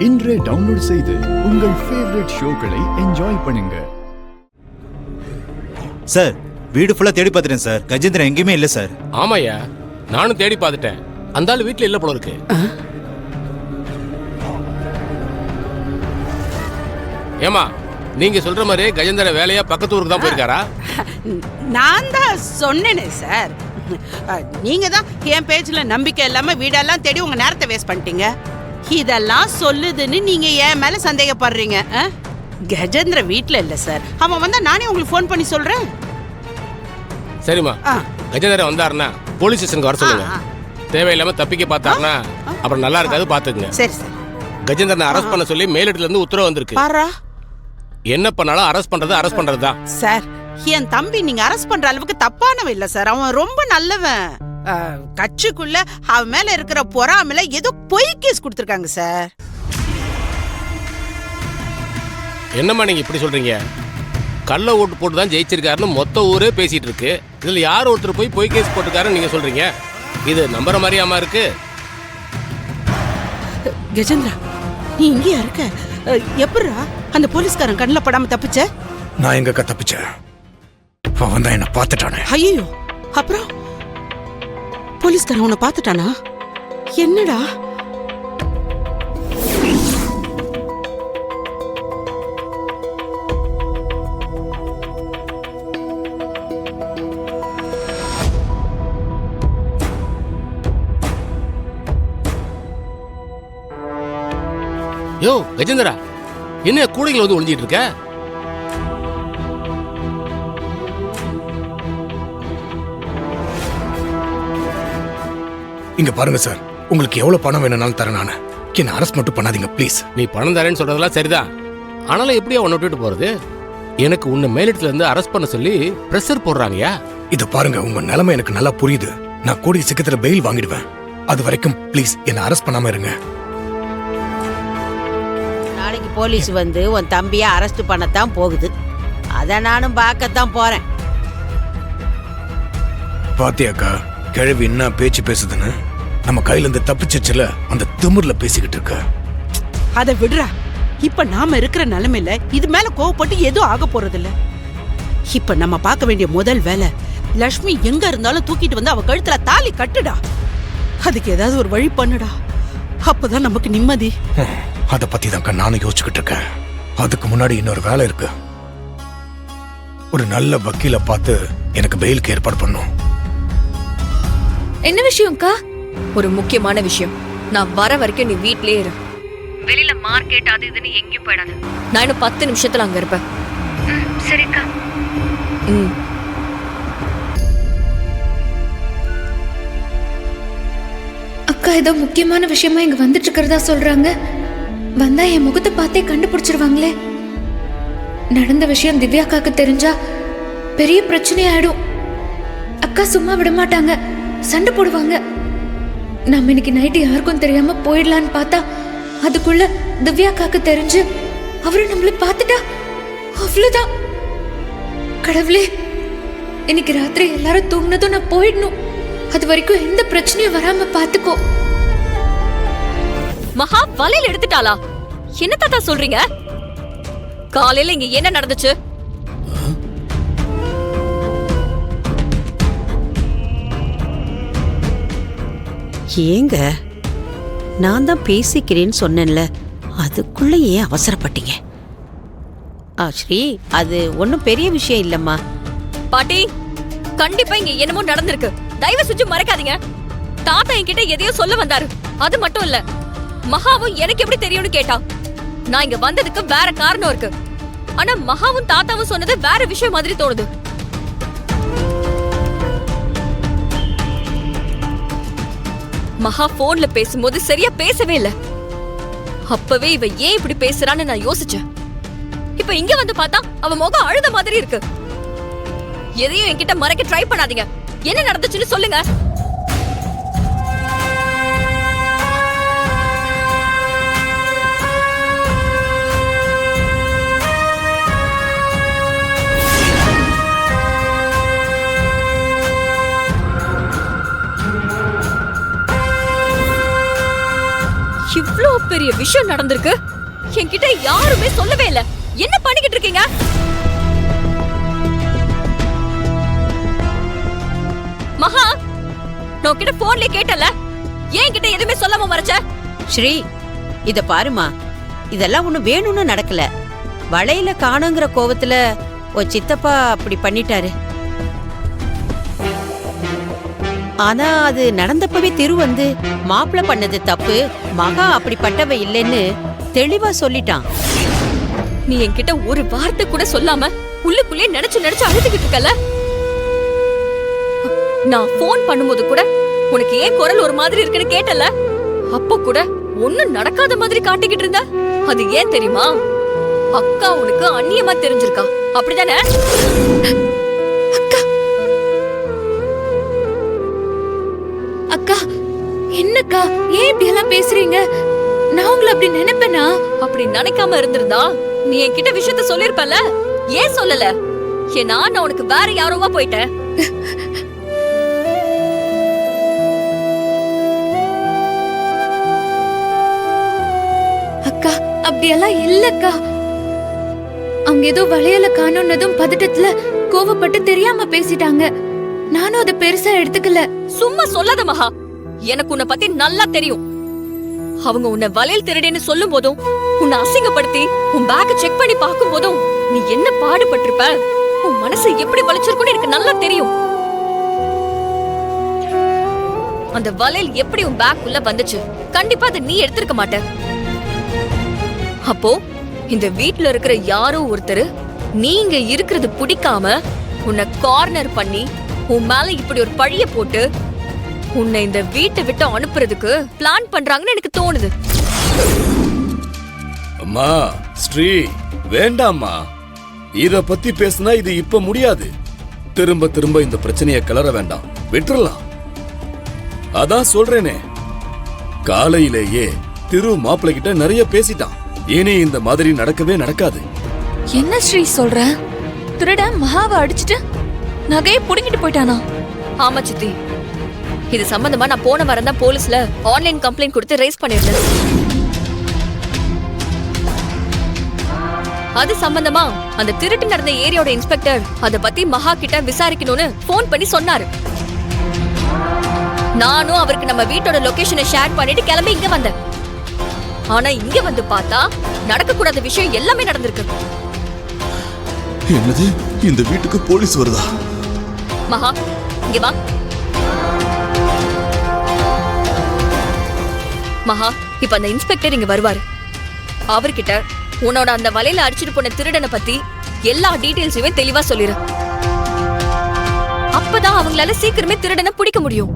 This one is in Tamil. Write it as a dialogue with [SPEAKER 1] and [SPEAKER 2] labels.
[SPEAKER 1] இன்றே டவுன்லோட் செய்து உங்கள் ஃபேவரட் ஷோக்களை என்ஜாய் பண்ணுங்க.
[SPEAKER 2] சார், வீடு ஃபுல்லா தேடி பார்த்துட்டேன் சார். கஜேந்திரன் எங்கேயுமே இல்லை சார்.
[SPEAKER 3] ஆமாய்யா, நானும் தேடி பார்த்துட்டேன். அந்த ஆள் வீட்டில் இல்லை போல இருக்கு. ஏமா, நீங்க சொல்ற மாதிரி கஜேந்திர வேலையா பக்கத்து ஊருக்கு தான் போயிருக்காரா?
[SPEAKER 4] நான் தான் சொன்னேனே சார். நீங்க தான் என் பேச்சுல நம்பிக்கை இல்லாம வீடெல்லாம் தேடி உங்க நேரத்தை வேஸ்ட் பண்ணிட்டீங்க. இதெல்லாம் சொல்லுதுன்னு நீங்க என் மேல சந்தேகப்படுறீங்க. கஜேந்திர வீட்ல இல்ல சார். அவன் வந்தா நானே உங்களுக்கு ஃபோன் பண்ணி சொல்றேன்.
[SPEAKER 3] சரிம்மா, கஜேந்திர வந்தாருன்னா போலீஸ் ஸ்டேஷனுக்கு வர சொல்லுங்க. தேவையில்லாம தப்பிக்க பார்த்தாருன்னா அப்புறம் நல்லா இருக்காது, பாத்துக்குங்க.
[SPEAKER 4] சரி சார்.
[SPEAKER 3] கஜேந்திரனை அரெஸ்ட் பண்ண சொல்லி மேலிடத்துல இருந்து உத்தரவு வந்திருக்கு.
[SPEAKER 4] பாரா,
[SPEAKER 3] என்ன பண்ணாலும் அரெஸ்ட் பண்றது தான்
[SPEAKER 4] சார். என் தம்பி நீங்க அரெஸ்ட் பண்ற அளவுக்கு தப்பானவன் இல்ல சார். அவன் ரொம்ப நல்லவன். கட்சிக்குள்ள அவன் மேல இருக்கிற பொறாமையில ஏதோ பொய் கேஸ் கொடுத்திருக்காங்க சார்.
[SPEAKER 3] என்னம்மா நீங்க இப்படி சொல்றீங்க? கள்ள ஓட்டு போட்டு தான் ஜெயிச்சிருக்காருன்னு மொத்த ஊரே பேசிட்டு இருக்கு. இதுல யார் ஒருத்தர் போய் பொய் கேஸ் போட்டுருக்காருன்னு நீங்க சொல்றீங்க? இது நம்புற மாதிரியாமா இருக்கு?
[SPEAKER 4] கஜேந்திரா, நீ இங்கேயா இருக்க? எப்படா அந்த போலீஸ்காரன் கண்ணில் படாம தப்பிச்ச?
[SPEAKER 5] நான் எங்க தப்பிச்சேன்? அவன் தான் என்ன பார்த்துட்டானே.
[SPEAKER 4] ஐயோ, அப்புறம் போலீஸ்காரன் உன்னை பார்த்துட்டானா? என்னடா?
[SPEAKER 3] யோ கஜேந்திரா, என்ன கூடைகள் வந்து ஒளிஞ்சிட்டு இருக்க?
[SPEAKER 5] இங்க பாருங்க சார், உங்களுக்கு எவ்வளவு பணம் வேணும்னாலும் தரேன். நானு என்ன அரெஸ்ட் மட்டும் பண்ணாதீங்க ப்ளீஸ்.
[SPEAKER 3] நீ பணம் தரேன்னு சொல்றதெல்லாம் சரிதான். ஆனாலும் எப்படியா உன்னை விட்டுட்டு போறது? எனக்கு உன்னை மேலிடத்துல இருந்து அரெஸ்ட் பண்ண சொல்லி பிரஷர் போடுறாங்கயா.
[SPEAKER 5] இத பாருங்க, உங்க நிலைமை எனக்கு நல்லா புரியுது. நான் கூடிய சீக்கிரத்துல பெயில் வாங்கிடுவேன். அது வரைக்கும் ப்ளீஸ் என்ன அரெஸ்ட் பண்ணாம இருங்க.
[SPEAKER 4] நாளைக்கு போலீஸ் வந்து உன் தம்பிய அரெஸ்ட் பண்ணத்தான் போகுது. அத நானும் பார்க்கத்தான் போறேன்.
[SPEAKER 5] பாத்தியாக்கா, கிழவி என்ன பேச்சு பேசுதுன்னு? நம்ம கையில இருந்து தப்பிச்சிச்சுல, அந்த திமிர்ல பேசிக்கிட்டு இருக்க.
[SPEAKER 4] அத விடுறா. இப்ப நாம இருக்கிற நிலைமையில இது மேல கோவப்பட்டு எதுவும் ஆக போறது இல்ல. இப்ப நம்ம பார்க்க வேண்டிய முதல் வேலை, லட்சுமி எங்க இருந்தாலும் தூக்கிட்டு வந்து அவ கழுத்துல தாலி கட்டுடா. அதுக்கு ஏதாவது ஒரு வழி பண்ணுடா. அப்பதான் நமக்கு நிம்மதி.
[SPEAKER 5] அத பத்தி தான் நானும் யோசிச்சுக்கிட்டு இருக்கேன். அதுக்கு முன்னாடி இன்னொரு வேலை இருக்கு. ஒரு நல்ல வக்கீல பார்த்து எனக்கு பெயிலுக்கு ஏற்பாடு பண்ணும்.
[SPEAKER 6] என்ன விஷயம்க்கா? ஒரு முக்கியமான விஷயம். நான் வர வரைக்கும் நீ வீட்லயே இரு. வெளியில மார்க்கெட் அது இதுன்னு எங்கேயும் போயிடாத. நான் இன்னும் 10 நிமிஷத்துல அங்க இருப்பேன். சரிக்கா.
[SPEAKER 7] அக்கா ஏதோ முக்கியமான விஷயமா இங்க வந்துட்டு இருக்கிறதா சொல்றாங்க. வந்தா என் முகத்தை பார்த்தே கண்டுபிடிச்சிருவாங்களே. நடந்த விஷயம் திவ்யாக்காக்கு தெரிஞ்சா பெரிய பிரச்சனை ஆயிடும். அக்கா சும்மா விட மாட்டாங்க, சண்டை போடுவாங்க. நம்ம இன்னைக்கு நைட்டு யாருக்கும் தெரியாம போயிடலான்னு பார்த்தா அதுக்குள்ள திவ்யாக்காக்கு தெரிஞ்சு அவரு நம்மள பார்த்துட்டா அவ்வளவுதான். கடவுளே, இன்னைக்கு ராத்திரி எல்லாரும் தூங்கினதும் நான் போயிடணும். அது வரைக்கும் எந்த பிரச்சனையும் வராம பாத்துக்கோ.
[SPEAKER 6] மகா வலையில எடுத்துட்டாளா? என்ன தாத்தா சொல்றீங்க? காலையில இங்க என்ன நடந்துச்சு?
[SPEAKER 4] ஏங்க, நான் தான் பேசிக்கிறேன்னு சொன்னேன்ல, அதுக்குள்ள ஏன் அவசரப்பட்டீங்க? ஸ்ரீ, அது ஒன்றும் பெரிய விஷயம் இல்லம்மா.
[SPEAKER 6] பாட்டி, கண்டிப்பா இங்க என்னமோ நடந்திருக்கு. தயவு செஞ்சு மறைக்காதீங்க. தாத்தா என்கிட்ட எதையோ சொல்ல வந்தாரு. அது மட்டும் இல்ல, மகாவும் எனக்கு எப்படி தெரியும்னு கேட்டா. நான் இங்க வந்ததுக்கு வேற காரணம் இருக்கு. ஆனா மகாவும் தாத்தாவும் சொன்னது வேற விஷயம் மாதிரி தோணுது. மகா போன்ல பேசும்போது சரியா பேசவே இல்ல. அப்பவே இவ ஏன் இப்படி பேசுறான்னு நான் யோசிச்சேன். இப்ப இங்க வந்து பார்த்தா அவ முகம் அழுத மாதிரி இருக்கு. எதையும் என்கிட்ட மறைக்க ட்ரை பண்ணாதீங்க. என்ன நடந்துச்சுன்னு சொல்லுங்க. பெரிய விஷயம் நடந்திருக்கு, என்கிட்ட யாருமே சொல்லவே இல்ல. என்ன பண்ணிக்கிட்டு இருக்கீங்க? மகா, நான் கிட்ட போன்ல கேட்டல, ஏன் கிட்ட எதுவுமே சொல்லாம மறைச்ச?
[SPEAKER 4] ஸ்ரீ, இத பாருமா, இதெல்லாம் ஒண்ணு வேணும்னு நடக்கல. வளையல காணுங்கிற கோவத்துல உன் சித்தப்பா அப்படி பண்ணிட்டாரு. ஆனா அது நடந்தப்பவே திரு வந்து மாப்பிள்ள பண்ணது தப்பு, மகா அப்படிப்பட்டவ இல்லைன்னு தெளிவா சொல்லிட்டான்.
[SPEAKER 6] நீ என்கிட்ட ஒரு வார்த்தை கூட சொல்லாம உள்ளுக்குள்ளே நினைச்சு நினைச்சு அழுதுகிட்டு இருக்கல. நான் போன் பண்ணும்போது கூட உனக்கு ஏன் குரல் ஒரு மாதிரி இருக்குன்னு கேட்டல, அப்போ கூட ஒண்ணும் நடக்காத மாதிரி காட்டிக்கிட்டு இருந்த. அது ஏன் தெரியுமா? அக்கா உனக்கு அந்நியமா தெரிஞ்சிருக்கா, அப்படிதானே?
[SPEAKER 7] அக்கா அக்கா என்னக்கா, ஏன் இப்படி எல்லாம் பேசுறீங்க? நான் உங்களை அப்படி நினைப்பேனா?
[SPEAKER 6] அப்படி நினைக்காம இருந்திருந்தா நீ என்கிட்ட விஷயத்த சொல்லிருப்பல. ஏன் சொல்லல? ஏன்னா நான் உனக்கு வேற யாரோவா போயிட்டேன்.
[SPEAKER 7] அக்கா அப்படியெல்லாம் இல்லக்கா. அவங்க ஏதோ வளையல காணோன்னதும் பதட்டத்துல கோவப்பட்டு தெரியாம பேசிட்டாங்க. நானும் அதை பெருசா எடுத்துக்கல.
[SPEAKER 6] சும்மா சொல்லாத மகா, எனக்கு உன்னை பத்தி நல்லா தெரியும். அவங்க உன்னை வளையல் திருடேன்னு சொல்லும் போதும், உன்னை அசிங்கப்படுத்தி உன் பேக்க செக் பண்ணி பார்க்கும் போதும் நீ என்ன பாடுபட்டிருப்ப, உன் மனசு எப்படி வலிச்சிருக்குன்னு எனக்கு நல்லா தெரியும். அந்த வளையல் எப்படி உன் பேக் உள்ள வந்துச்சு? கண்டிப்பா அதை நீ எடுத்திருக்க மாட்ட. அப்போ இந்த வீட்ல இருக்கிற யாரோ ஒருத்தர் நீங்க இருக்கிறது பிடிக்காம உன்னை கார்னர் பண்ணி உன் மேல இப்படி ஒரு பழிய போட்டு உன்னை இந்த வீட்டை விட்டு அனுப்புறதுக்கு பிளான் பண்றாங்கன்னு எனக்கு தோணுது.
[SPEAKER 8] அம்மா ஸ்ரீ, வேண்டாம்மா. இத பத்தி பேசினா இது இப்ப முடியாது. திரும்ப திரும்ப இந்த பிரச்சனையை கிளற வேண்டாம், விட்டுறலாம். அதான் சொல்றேனே, காலையிலேயே திரு மாப்பிள்ளை கிட்ட நிறைய பேசிட்டான். இனி இந்த மாதிரி நடக்கவே நடக்காது.
[SPEAKER 7] என்ன ஸ்ரீ சொல்ற? திருட மகாவை அடிச்சிட்டு நகையை புடிங்கிட்டு போயிட்டானா?
[SPEAKER 6] ஆமா சித்தி, இது சம்பந்தமா நான் போன வாரம் தான் போலீஸ்ல ஆன்லைன் கம்ப்ளைண்ட் கொடுத்து ரைஸ் பண்ணிருந்தேன். அது சம்பந்தமா அந்த திருட்டு நடந்த ஏரியாவோட இன்ஸ்பெக்டர் அத பத்தி மகா கிட்ட விசாரிக்கணும்னு போன் பண்ணி சொன்னாரு. நானும் அவருக்கு நம்ம வீட்டோட லொகேஷனை ஷேர் பண்ணிட்டு கிளம்பி இங்க வந்தேன். ஆனா இங்க வந்து பார்த்தா நடக்க கூடாத விஷயம் எல்லாமே நடந்திருக்கு.
[SPEAKER 1] என்னது, இந்த வீட்டுக்கு போலீஸ் வருதா?
[SPEAKER 6] மகா, இங்க வா. மகா, இப்ப அந்த இன்ஸ்பெக்டர் இங்க வருவாரு. அவர்கிட்ட உன்னோட அந்த வலையில அடிச்சிட்டு போன திருடனை பத்தி எல்லா டீடைல்ஸுமே தெளிவா சொல்லிரு. அப்பதான் அவங்களால சீக்கிரமே திருடனை பிடிக்க முடியும்.